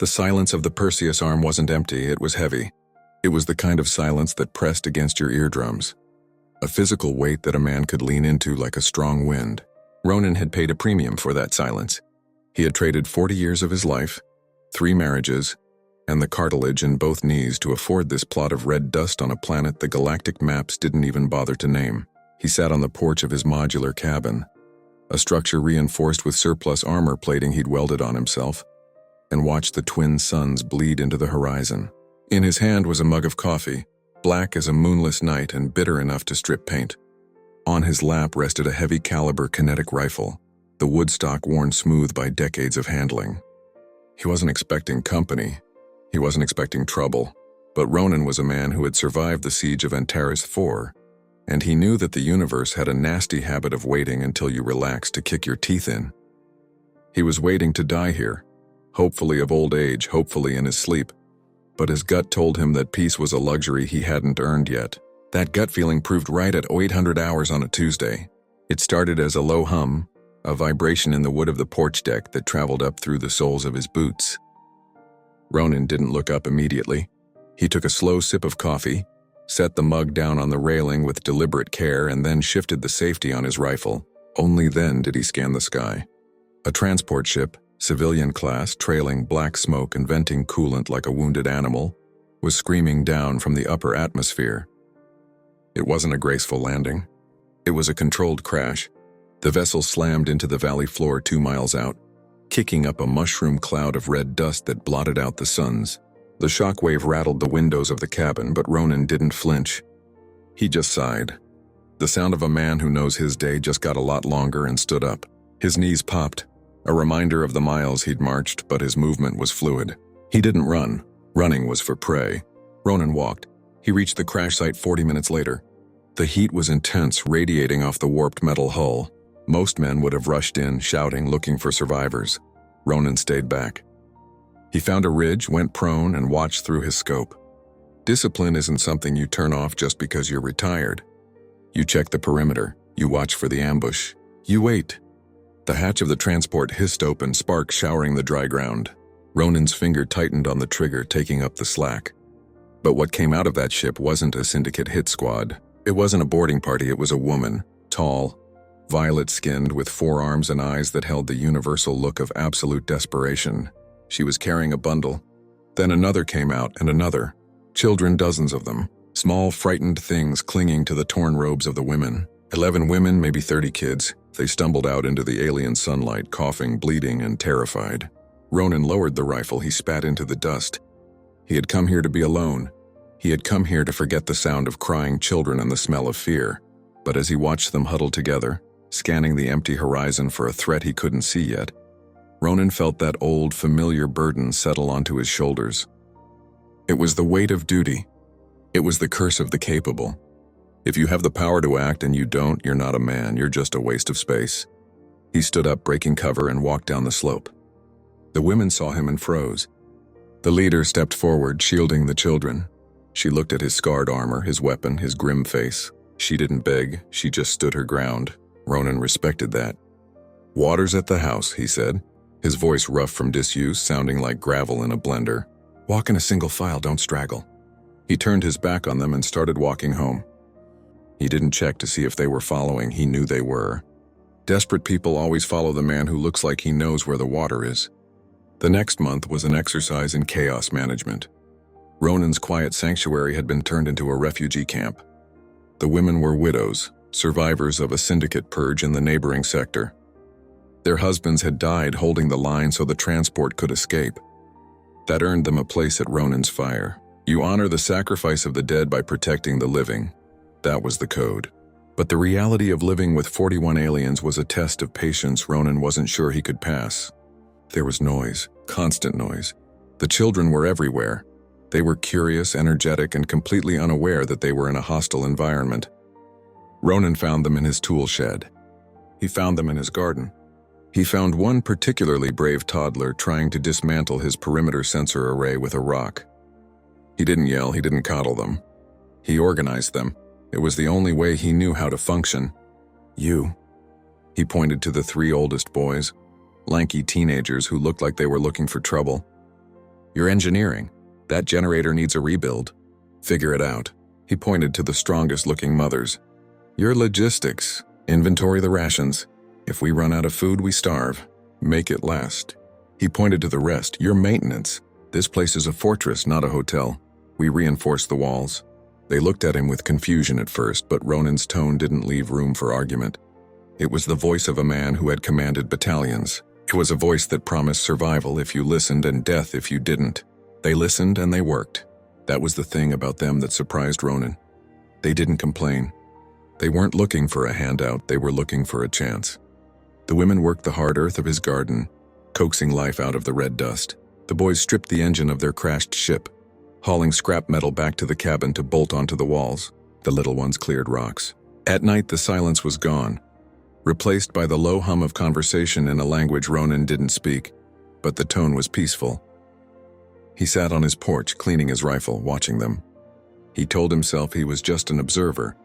The silence of the Perseus Arm wasn't empty, it was heavy. It was the kind of silence that pressed against your eardrums. A physical weight that a man could lean into like a strong wind. Ronin had paid a premium for that silence. He had traded 40 years of his life, 3 marriages, and the cartilage in both knees to afford this plot of red dust on a planet the galactic maps didn't even bother to name. He sat on the porch of his modular cabin, a structure reinforced with surplus armor plating he'd welded on himself, and watched the twin suns bleed into the horizon. In his hand was a mug of coffee, black as a moonless night and bitter enough to strip paint. On his lap rested a heavy-caliber kinetic rifle, the woodstock worn smooth by decades of handling. He wasn't expecting company. He wasn't expecting trouble. But Ronin was a man who had survived the siege of Antares IV, and he knew that the universe had a nasty habit of waiting until you relaxed to kick your teeth in. He was waiting to die here, hopefully of old age, hopefully in his sleep. But his gut told him that peace was a luxury he hadn't earned yet. That gut feeling proved right at 800 hours on a Tuesday. It started as a low hum, a vibration in the wood of the porch deck that traveled up through the soles of his boots. Ronin didn't look up immediately. He took a slow sip of coffee, set the mug down on the railing with deliberate care, and then shifted the safety on his rifle. Only then did he scan the sky. A transport ship, civilian class, trailing black smoke and venting coolant like a wounded animal, was screaming down from the upper atmosphere. It wasn't a graceful landing. It was a controlled crash. The vessel slammed into the valley floor 2 miles out, kicking up a mushroom cloud of red dust that blotted out the suns. The shockwave rattled the windows of the cabin, but Ronin didn't flinch. He just sighed. The sound of a man who knows his day just got a lot longer, and stood up. His knees popped, a reminder of the miles he'd marched, but his movement was fluid. He didn't run. Running was for prey. Ronin walked. He reached the crash site 40 minutes later. The heat was intense, radiating off the warped metal hull. Most men would have rushed in, shouting, looking for survivors. Ronin stayed back. He found a ridge, went prone, and watched through his scope. Discipline isn't something you turn off just because you're retired. You check the perimeter. You watch for the ambush. You wait. The hatch of the transport hissed open, sparks showering the dry ground. Ronin's finger tightened on the trigger, taking up the slack. But what came out of that ship wasn't a Syndicate hit squad. It wasn't a boarding party, it was a woman, tall, violet-skinned, with 4 arms and eyes that held the universal look of absolute desperation. She was carrying a bundle. Then another came out, and another. Children, dozens of them. Small, frightened things clinging to the torn robes of the women. 11 women, maybe 30 kids. They stumbled out into the alien sunlight, coughing, bleeding, and terrified. Ronin lowered the rifle. He spat into the dust. He had come here to be alone. He had come here to forget the sound of crying children and the smell of fear. But as he watched them huddled together, scanning the empty horizon for a threat he couldn't see yet, Ronin felt that old, familiar burden settle onto his shoulders. It was the weight of duty. It was the curse of the capable. If you have the power to act and you don't, you're not a man, you're just a waste of space. He stood up, breaking cover, and walked down the slope. The women saw him and froze. The leader stepped forward, shielding the children. She looked at his scarred armor, his weapon, his grim face. She didn't beg, she just stood her ground. Ronin respected that. "Water's at the house," he said, his voice rough from disuse, sounding like gravel in a blender. "Walk in a single file, don't straggle." He turned his back on them and started walking home. He didn't check to see if they were following, he knew they were. Desperate people always follow the man who looks like he knows where the water is. The next month was an exercise in chaos management. Ronin's quiet sanctuary had been turned into a refugee camp. The women were widows, survivors of a Syndicate purge in the neighboring sector. Their husbands had died holding the line so the transport could escape. That earned them a place at Ronin's fire. You honor the sacrifice of the dead by protecting the living. That was the code. But the reality of living with 41 aliens was a test of patience Ronin wasn't sure he could pass. There was noise, constant noise. The children were everywhere. They were curious, energetic, and completely unaware that they were in a hostile environment. Ronin found them in his tool shed. He found them in his garden. He found one particularly brave toddler trying to dismantle his perimeter sensor array with a rock. He didn't yell, he didn't coddle them. He organized them. It was the only way he knew how to function. "You." He pointed to the 3 oldest boys, lanky teenagers who looked like they were looking for trouble. You're engineering. That generator needs a rebuild. Figure it out. He pointed to the strongest-looking mothers. You're logistics. Inventory the rations. If we run out of food, we starve. Make it last. He pointed to the rest. You're maintenance. This place is a fortress, not a hotel. We reinforce the walls. They looked at him with confusion at first, but Ronin's tone didn't leave room for argument. It was the voice of a man who had commanded battalions. It was a voice that promised survival if you listened and death if you didn't. They listened and they worked. That was the thing about them that surprised Ronin. They didn't complain. They weren't looking for a handout, they were looking for a chance. The women worked the hard earth of his garden, coaxing life out of the red dust. The boys stripped the engine of their crashed ship, hauling scrap metal back to the cabin to bolt onto the walls. The little ones cleared rocks. At night, the silence was gone, replaced by the low hum of conversation in a language Ronin didn't speak, but the tone was peaceful. He sat on his porch, cleaning his rifle, watching them. He told himself he was just an observer.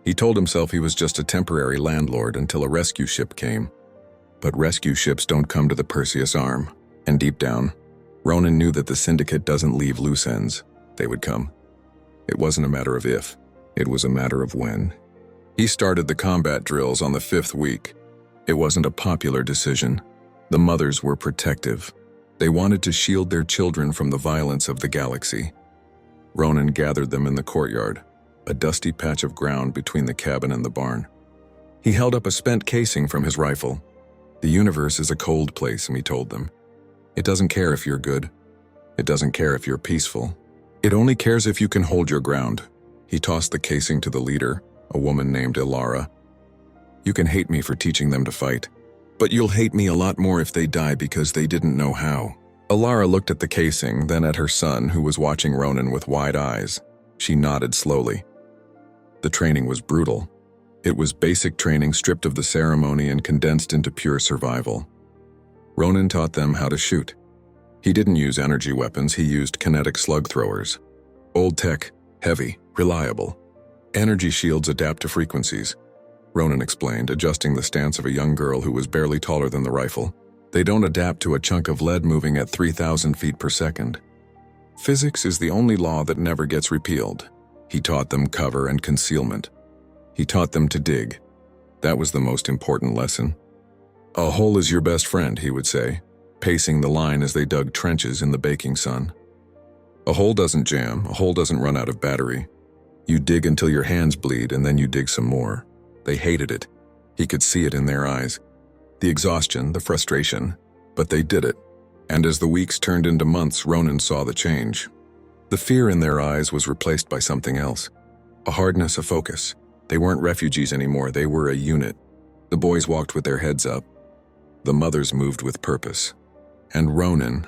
He told himself he was just a temporary landlord until a rescue ship came. But rescue ships don't come to the Perseus Arm, and deep down, Ronin knew that the Syndicate doesn't leave loose ends. They would come. It wasn't a matter of if, it was a matter of when. He started the combat drills on the 5th week. It wasn't a popular decision. The mothers were protective. They wanted to shield their children from the violence of the galaxy. Ronin gathered them in the courtyard, a dusty patch of ground between the cabin and the barn. He held up a spent casing from his rifle. The universe is a cold place, he told them. It doesn't care if you're good. It doesn't care if you're peaceful. It only cares if you can hold your ground. He tossed the casing to the leader, a woman named Ilara. You can hate me for teaching them to fight, but you'll hate me a lot more if they die because they didn't know how. Ilara looked at the casing, then at her son, who was watching Ronin with wide eyes. She nodded slowly. The training was brutal. It was basic training stripped of the ceremony and condensed into pure survival. Ronin taught them how to shoot. He didn't use energy weapons, he used kinetic slug throwers. Old tech, heavy, reliable. Energy shields adapt to frequencies, Ronin explained, adjusting the stance of a young girl who was barely taller than the rifle. They don't adapt to a chunk of lead moving at 3,000 feet per second. Physics is the only law that never gets repealed. He taught them cover and concealment. He taught them to dig. That was the most important lesson. A hole is your best friend, he would say, pacing the line as they dug trenches in the baking sun. A hole doesn't jam, a hole doesn't run out of battery. You dig until your hands bleed and then you dig some more. They hated it. He could see it in their eyes. The exhaustion, the frustration, but they did it. And as the weeks turned into months, Ronin saw the change. The fear in their eyes was replaced by something else. A hardness, a focus. They weren't refugees anymore, they were a unit. The boys walked with their heads up. The mothers moved with purpose. And Ronin,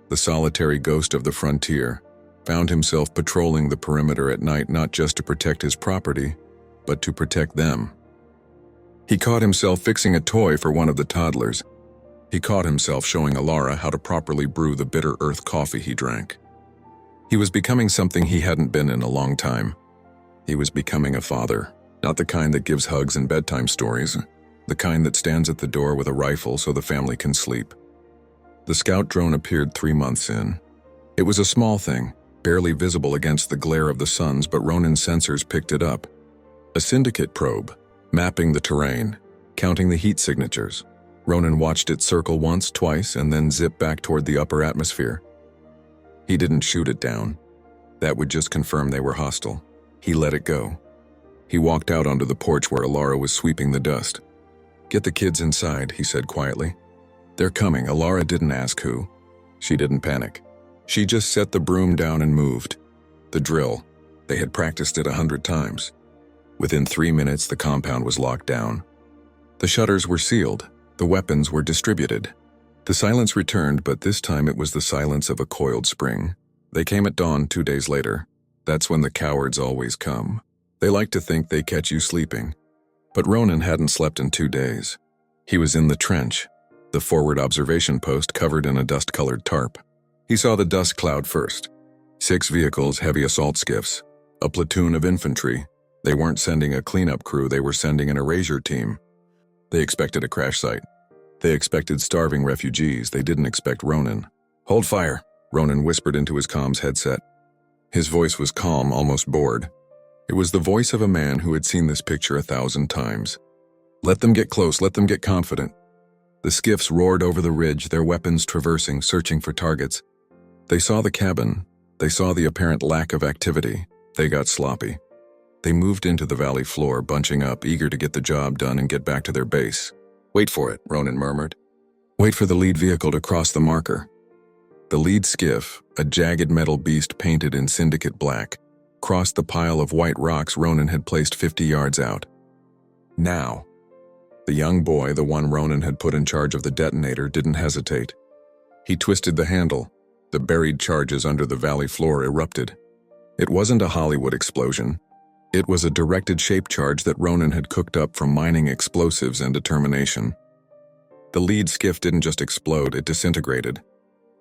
the solitary ghost of the frontier, found himself patrolling the perimeter at night not just to protect his property, but to protect them. He caught himself fixing a toy for one of the toddlers. He caught himself showing Ilara how to properly brew the bitter earth coffee he drank. He was becoming something he hadn't been in a long time. He was becoming a father, not the kind that gives hugs and bedtime stories, the kind that stands at the door with a rifle so the family can sleep. The scout drone appeared 3 months in. It was a small thing, barely visible against the glare of the suns, but Ronin's sensors picked it up. A Syndicate probe, mapping the terrain, counting the heat signatures. Ronin watched it circle once, twice, and then zip back toward the upper atmosphere. He didn't shoot it down. That would just confirm they were hostile. He let it go. He walked out onto the porch where Ilara was sweeping the dust. "Get the kids inside," he said quietly. "They're coming." Ilara didn't ask who. She didn't panic. She just set the broom down and moved. The drill. They had practiced it 100 times. Within 3 minutes, the compound was locked down. The shutters were sealed. The weapons were distributed. The silence returned, but this time it was the silence of a coiled spring. They came at dawn 2 days later. That's when the cowards always come. They like to think they catch you sleeping. But Ronin hadn't slept in 2 days. He was in the trench, the forward observation post covered in a dust-colored tarp. He saw the dust cloud first. 6 vehicles, heavy assault skiffs, a platoon of infantry. They weren't sending a cleanup crew, they were sending an erasure team. They expected a crash site. They expected starving refugees, they didn't expect Ronin. "Hold fire," Ronin whispered into his comms headset. His voice was calm, almost bored. It was the voice of a man who had seen this picture 1,000 times. Let them get close, let them get confident. The skiffs roared over the ridge, their weapons traversing, searching for targets. They saw the cabin. They saw the apparent lack of activity. They got sloppy. They moved into the valley floor, bunching up, eager to get the job done and get back to their base. Wait for it, Ronin murmured. Wait for the lead vehicle to cross the marker. The lead skiff, a jagged metal beast painted in Syndicate black, crossed the pile of white rocks Ronin had placed 50 yards out. Now. The young boy, the one Ronin had put in charge of the detonator, didn't hesitate. He twisted the handle. The buried charges under the valley floor erupted. It wasn't a Hollywood explosion. It was a directed shape charge that Ronin had cooked up from mining explosives and determination. The lead skiff didn't just explode, it disintegrated.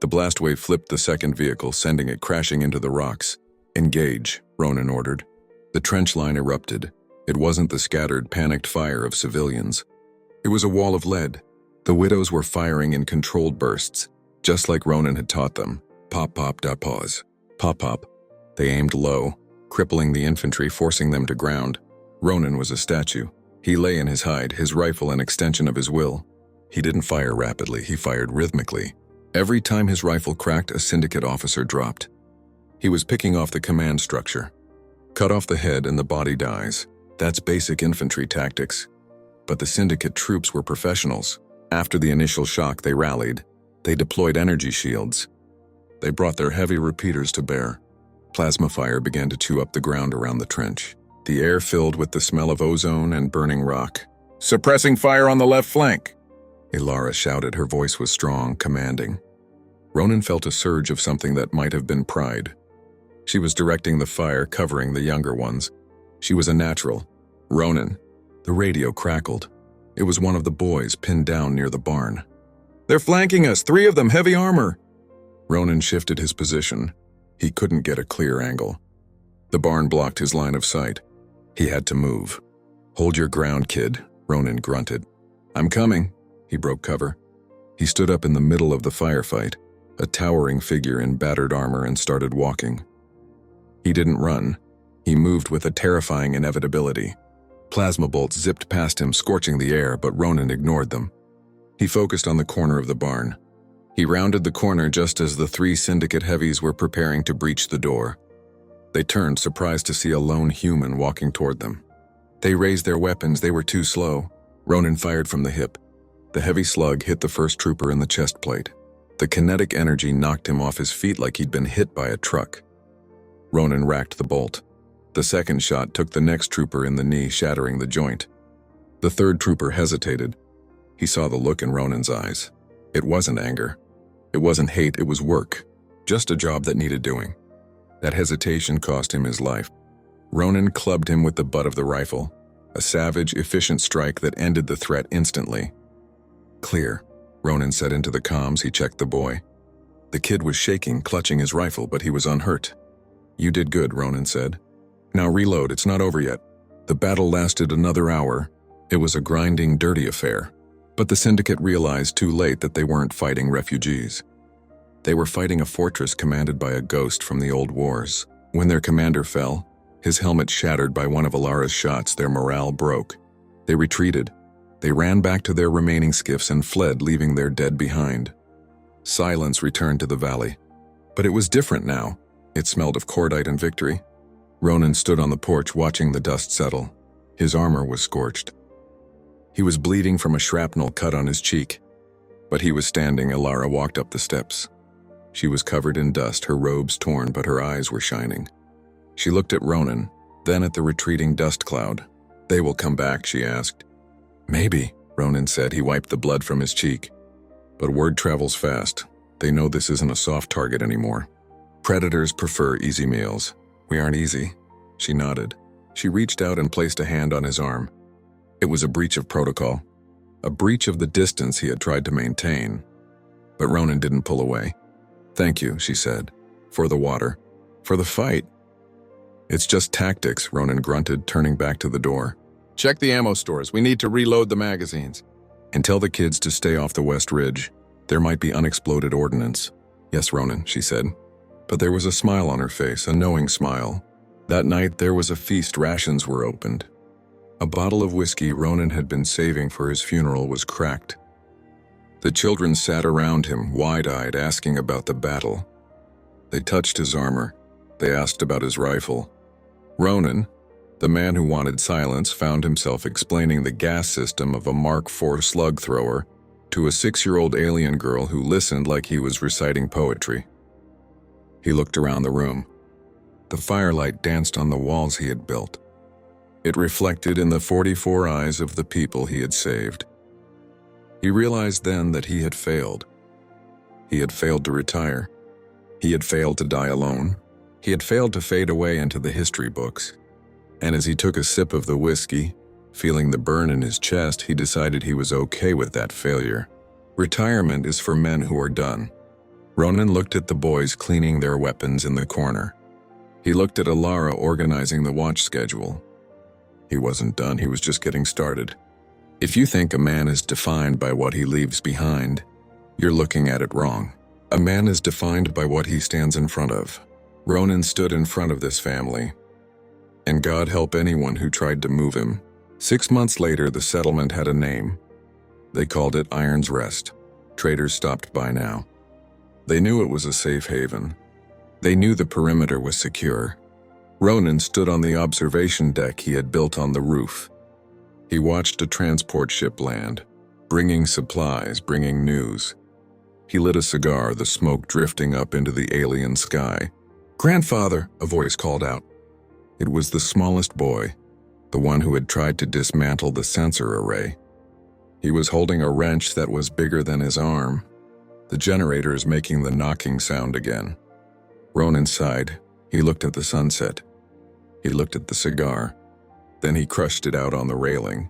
The blast wave flipped the second vehicle, sending it crashing into the rocks. Engage, Ronin ordered. The trench line erupted. It wasn't the scattered, panicked fire of civilians. It was a wall of lead. The widows were firing in controlled bursts, just like Ronin had taught them. Pop, pop, dot, pause. Pop, pop. They aimed low, crippling the infantry, forcing them to ground. Ronin was a statue. He lay in his hide, his rifle an extension of his will. He didn't fire rapidly, he fired rhythmically. Every time his rifle cracked, a Syndicate officer dropped. He was picking off the command structure. Cut off the head and the body dies. That's basic infantry tactics. But the Syndicate troops were professionals. After the initial shock, they rallied. They deployed energy shields. They brought their heavy repeaters to bear. Plasma fire began to chew up the ground around the trench. The air filled with the smell of ozone and burning rock. "Suppressing fire on the left flank!" Ilara shouted. Her voice was strong, commanding. Ronin felt a surge of something that might have been pride. She was directing the fire, covering the younger ones. She was a natural. Ronin. The radio crackled. It was one of the boys pinned down near the barn. "They're flanking us! 3 of them, heavy armor!" Ronin shifted his position. He couldn't get a clear angle. The barn blocked his line of sight. He had to move. "Hold your ground, kid," Ronin grunted. "I'm coming." He broke cover. He stood up in the middle of the firefight, a towering figure in battered armor, and started walking. He didn't run. He moved with a terrifying inevitability. Plasma bolts zipped past him, scorching the air, but Ronin ignored them. He focused on the corner of the barn. He rounded the corner just as the 3 Syndicate heavies were preparing to breach the door. They turned, surprised to see a lone human walking toward them. They raised their weapons. They were too slow. Ronin fired from the hip. The heavy slug hit the first trooper in the chest plate. The kinetic energy knocked him off his feet like he'd been hit by a truck. Ronin racked the bolt. The second shot took the next trooper in the knee, shattering the joint. The third trooper hesitated. He saw the look in Ronin's eyes. It wasn't anger. It wasn't hate, it was work. Just a job that needed doing. That hesitation cost him his life. Ronin clubbed him with the butt of the rifle, a savage, efficient strike that ended the threat instantly. "Clear," Ronin said into the comms. He checked the boy. The kid was shaking, clutching his rifle, but he was unhurt. "You did good," Ronin said. "Now reload, it's not over yet." The battle lasted another hour. It was a grinding, dirty affair. But the Syndicate realized too late that they weren't fighting refugees. They were fighting a fortress commanded by a ghost from the old wars. When their commander fell, his helmet shattered by one of Ilara's shots, their morale broke. They retreated. They ran back to their remaining skiffs and fled, leaving their dead behind. Silence returned to the valley. But it was different now. It smelled of cordite and victory. Ronin stood on the porch watching the dust settle. His armor was scorched. He was bleeding from a shrapnel cut on his cheek. But he was standing. Ilara walked up the steps. She was covered in dust, her robes torn, but her eyes were shining. She looked at Ronin, then at the retreating dust cloud. "They will come back," she asked. "Maybe," Ronin said. He wiped the blood from his cheek. "But word travels fast. They know this isn't a soft target anymore. Predators prefer easy meals. We aren't easy." She nodded. She reached out and placed a hand on his arm. It was a breach of protocol, a breach of the distance he had tried to maintain. But Ronin didn't pull away. "Thank you," she said. "For the water. For the fight." "It's just tactics," Ronin grunted, turning back to the door. "Check the ammo stores. We need to reload the magazines. And tell the kids to stay off the West Ridge. There might be unexploded ordnance." "Yes, Ronin," she said. But there was a smile on her face, a knowing smile. That night there was a feast. Rations were opened. A bottle of whiskey Ronin had been saving for his funeral was cracked. The children sat around him, wide-eyed, asking about the battle. They touched his armor. They asked about his rifle. Ronin, the man who wanted silence, found himself explaining the gas system of a Mark IV slug thrower to a 6-year-old alien girl who listened like he was reciting poetry. He looked around the room. The firelight danced on the walls he had built. It reflected in the 44 eyes of the people he had saved. He realized then that he had failed. He had failed to retire. He had failed to die alone. He had failed to fade away into the history books. And as he took a sip of the whiskey, feeling the burn in his chest, he decided he was okay with that failure. Retirement is for men who are done. Ronin looked at the boys cleaning their weapons in the corner. He looked at Alara organizing the watch schedule. He wasn't done, he was just getting started. If you think a man is defined by what he leaves behind, you're looking at it wrong. A man is defined by what he stands in front of. Ronin stood in front of this family, and God help anyone who tried to move him. 6 months later, the settlement had a name. They called it Iron's Rest. Traders stopped by now. They knew it was a safe haven. They knew the perimeter was secure. Ronin stood on the observation deck he had built on the roof. He watched a transport ship land, bringing supplies, bringing news. He lit a cigar, the smoke drifting up into the alien sky. "Grandfather," a voice called out. It was the smallest boy, the one who had tried to dismantle the sensor array. He was holding a wrench that was bigger than his arm. The generator is making the knocking sound again. Ronin sighed. He looked at the sunset. He looked at the cigar. Then he crushed it out on the railing.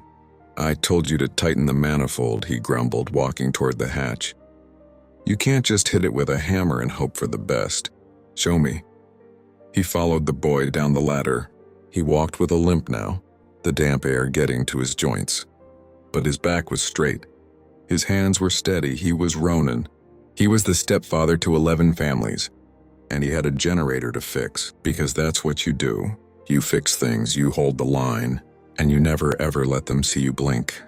"I told you to tighten the manifold," he grumbled, walking toward the hatch. "You can't just hit it with a hammer and hope for the best. Show me." He followed the boy down the ladder. He walked with a limp now, the damp air getting to his joints. But his back was straight. His hands were steady. He was Ronin. He was the stepfather to 11 families. And he had a generator to fix, because that's what you do. You fix things, you hold the line, and you never ever let them see you blink.